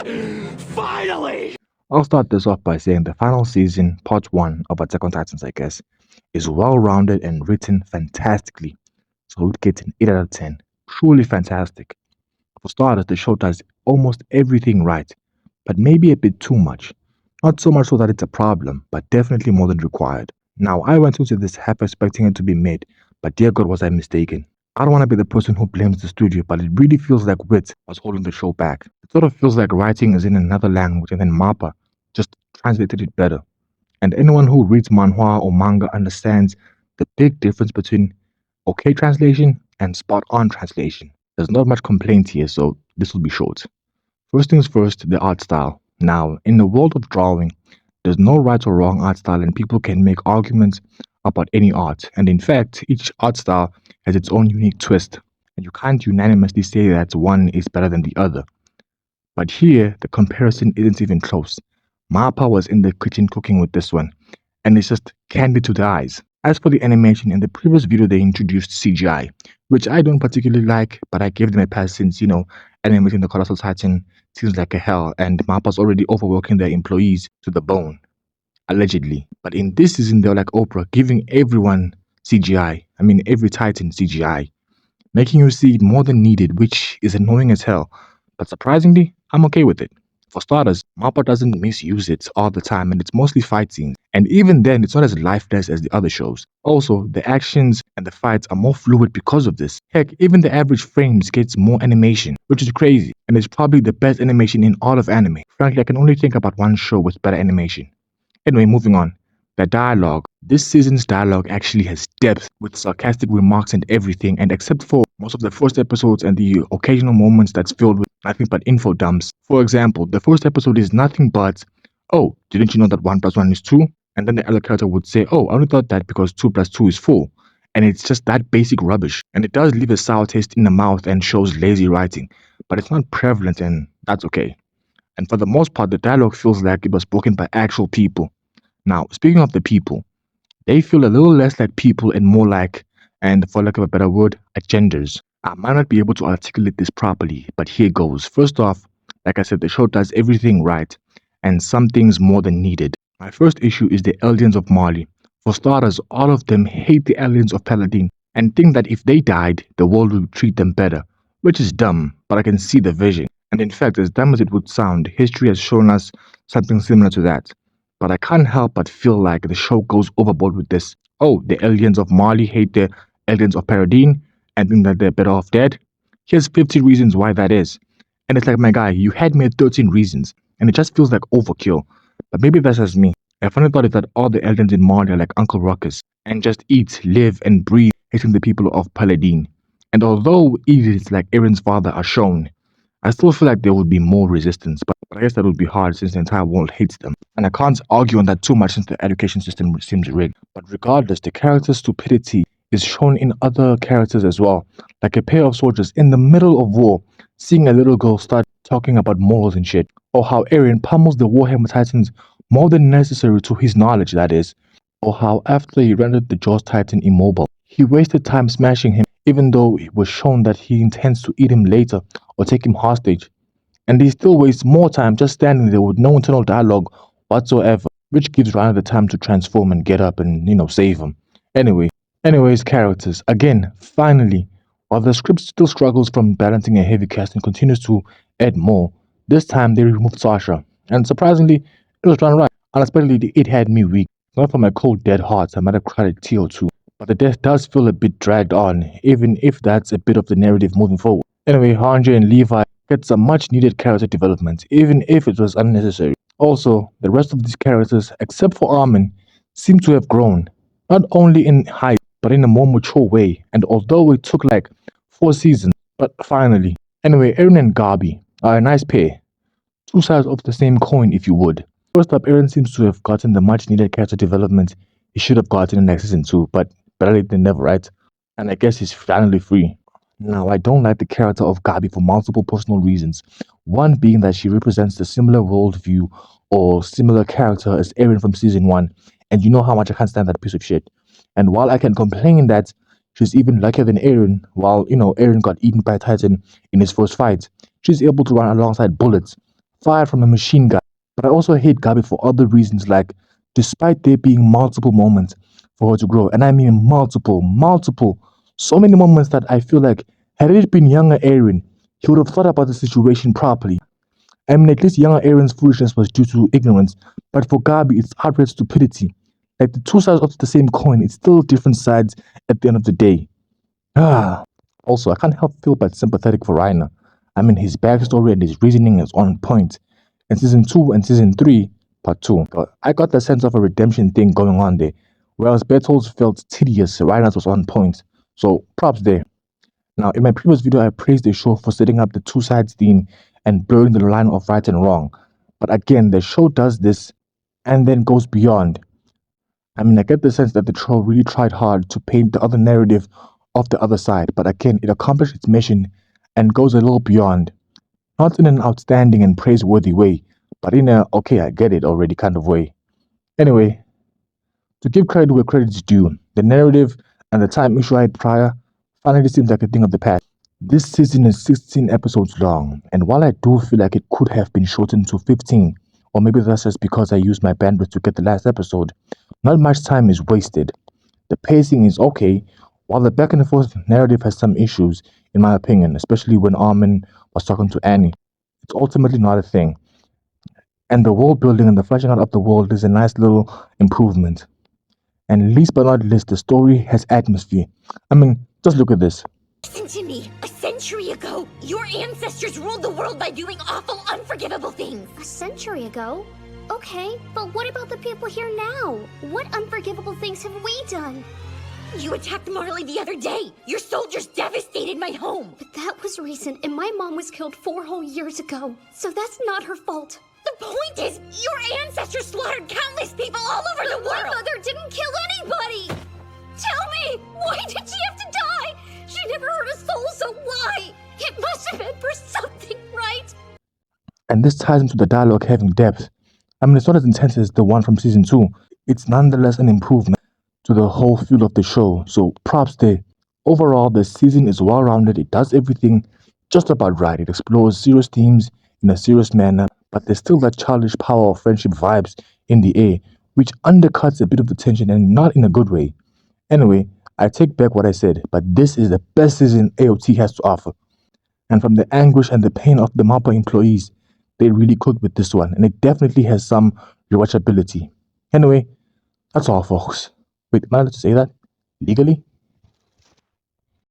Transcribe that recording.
Finally! I'll start this off by saying the final season, part 1 of Attack on Titans, I guess, is well rounded and written fantastically. So it gets an 8 out of 10. Truly fantastic. For starters, the show does almost everything right, but maybe a bit too much. Not so much so that it's a problem, but definitely more than required. Now, I went into this half expecting it to be made, but dear God, was I mistaken. I don't want to be the person who blames the studio, but it really feels like Wit was holding the show back. It sort of feels like writing is in another language and then Mappa just translated it better. And anyone who reads manhwa or manga understands the big difference between okay translation and spot on translation. There's not much complaint here, so this will be short. First things first, the art style. Now, in the world of drawing, there's no right or wrong art style, and people can make arguments about any art. And in fact, each art style has its own unique twist, and you can't unanimously say that one is better than the other. But here, the comparison isn't even close. Mappa was in the kitchen cooking with this one, and it's just candy to the eyes. As for the animation, in the previous video they introduced CGI, which I don't particularly like, but I gave them a pass since, animating the Colossal Titan seems like a hell, and Mappa's already overworking their employees to the bone, allegedly. But in this season, they're like Oprah, giving everyone CGI. I mean, every Titan CGI, making you see it more than needed, which is annoying as hell. But surprisingly, I'm okay with it. For starters, Mappa doesn't misuse it all the time, and it's mostly fight scenes. And even then, it's not as lifeless as the other shows. Also, the actions and the fights are more fluid because of this. Heck, even the average frames gets more animation, which is crazy, and it's probably the best animation in all of anime. Frankly, I can only think about one show with better animation. Anyway, moving on. The dialogue. This season's dialogue actually has depth with sarcastic remarks and everything, and except for most of the first episodes and the occasional moments that's filled with nothing but info dumps. For example, the first episode is nothing but, oh, didn't you know that 1 plus 1 is 2? And then the other character would say, oh, I only thought that because 2 plus 2 is 4. And it's just that basic rubbish. And it does leave a sour taste in the mouth and shows lazy writing, but it's not prevalent, and that's okay. And for the most part, the dialogue feels like it was spoken by actual people. Now, speaking of the people, they feel a little less like people and more like, and for lack of a better word, agendas. I might not be able to articulate this properly, but here goes. First off, like I said, the show does everything right, and some things more than needed. My first issue is the aliens of Mali. For starters, all of them hate the aliens of Paladin and think that if they died, the world would treat them better, which is dumb, but I can see the vision. And in fact, as dumb as it would sound, history has shown us something similar to that. But I can't help but feel like the show goes overboard with this. Oh, the aliens of Mali hate the aliens of Paradine and think that they're better off dead. Here's 50 reasons why that is. And it's like, my guy, you had me at 13 reasons, and it just feels like overkill. But maybe that's just me. I finally thought that all the aliens in Mali are like Uncle Ruckus and just eat, live, and breathe hating the people of Paladine. And although idiots like Aaron's father are shown, I still feel like there would be more resistance, but I guess that would be hard since the entire world hates them. And I can't argue on that too much since the education system seems rigged. But regardless, the character's stupidity is shown in other characters as well. Like a pair of soldiers in the middle of war, seeing a little girl start talking about morals and shit. Or how Eren pummels the Warhammer Titans more than necessary to his knowledge, that is. Or how after he rendered the Jaws Titan immobile, he wasted time smashing him even though it was shown that he intends to eat him later or take him hostage. And he still wastes more time just standing there with no internal dialogue whatsoever, which gives Ryan the time to transform and get up and, save him. Anyways, characters. Again, finally, while the script still struggles from balancing a heavy cast and continues to add more, this time they removed Sasha. And surprisingly, it was done right. Unexpectedly, it had me weak. Not for my cold, dead heart, I might have cried a tear or two. But the death does feel a bit dragged on, even if that's a bit of the narrative moving forward. Anyway, Hanji and Levi get some much needed character development, even if it was unnecessary. Also, the rest of these characters, except for Armin, seem to have grown, not only in height, but in a more mature way. And although it took like 4 seasons, but finally. Anyway, Eren and Gabi are a nice pair. Two sides of the same coin, if you would. First up, Eren seems to have gotten the much needed character development he should have gotten in next season 2, but better late than never, right? And I guess he's finally free. Now, I don't like the character of Gabi for multiple personal reasons. One being that she represents a similar worldview or similar character as Eren from season 1, and you know how much I can't stand that piece of shit. And while I can complain that she's even luckier than Eren, while, Eren got eaten by a Titan in his first fight, she's able to run alongside bullets fired from a machine gun. But I also hate Gabi for other reasons, like despite there being multiple moments for her to grow, and I mean multiple, so many moments that I feel like had it been younger Aaron, he would have thought about the situation properly. I mean, at least younger Aaron's foolishness was due to ignorance, but for Gabi, it's outright stupidity. Like the two sides of the same coin, it's still different sides at the end of the day. Ah. Also, I can't help feel but sympathetic for Reiner. I mean, his backstory and his reasoning is on point. In season 2 and season 3, part 2, I got the sense of a redemption thing going on there. Whereas Bertolt's felt tedious, Reiner's was on point. So, props there. Now, in my previous video, I praised the show for setting up the two sides theme and blurring the line of right and wrong. But again, the show does this and then goes beyond. I mean, I get the sense that the show really tried hard to paint the other narrative of the other side, but again, it accomplished its mission and goes a little beyond. Not in an outstanding and praiseworthy way, but in a okay, I get it already kind of way. Anyway, to give credit where credit is due, the narrative and the time issue I had prior finally seems like a thing of the past. This season is 16 episodes long, and while I do feel like it could have been shortened to 15, or maybe that's just because I used my bandwidth to get the last episode, not much time is wasted. The pacing is okay, while the back and forth narrative has some issues, in my opinion, especially when Armin was talking to Annie. It's ultimately not a thing. And the world building and the fleshing out of the world is a nice little improvement. And least but not least, the story has atmosphere. I mean, just look at this. Listen to me. A century ago, your ancestors ruled the world by doing awful, unforgivable things. A century ago? Okay, but what about the people here now? What unforgivable things have we done? You attacked Marley the other day. Your soldiers devastated my home. But that was recent, and my mom was killed 4 whole years ago. So that's not her fault. The point is, your ancestors slaughtered countless people all over the world. My mother didn't kill anybody! Tell me, why did she have to die? She never hurt a soul, so why? It must have been for something, right? And this ties into the dialogue having depth. I mean, it's not as intense as the one from season 2. It's nonetheless an improvement to the whole feel of the show, so props there. Overall, the season is well-rounded. It does everything just about right. It explores serious themes in a serious manner, but there's still that childish power of friendship vibes in the air, which undercuts a bit of the tension and not in a good way. Anyway, I take back what I said, but this is the best season AOT has to offer. And from the anguish and the pain of the MAPPA employees, they really cooked with this one, and it definitely has some rewatchability. Anyway, that's all, folks. Wait, am I allowed to say that? Legally?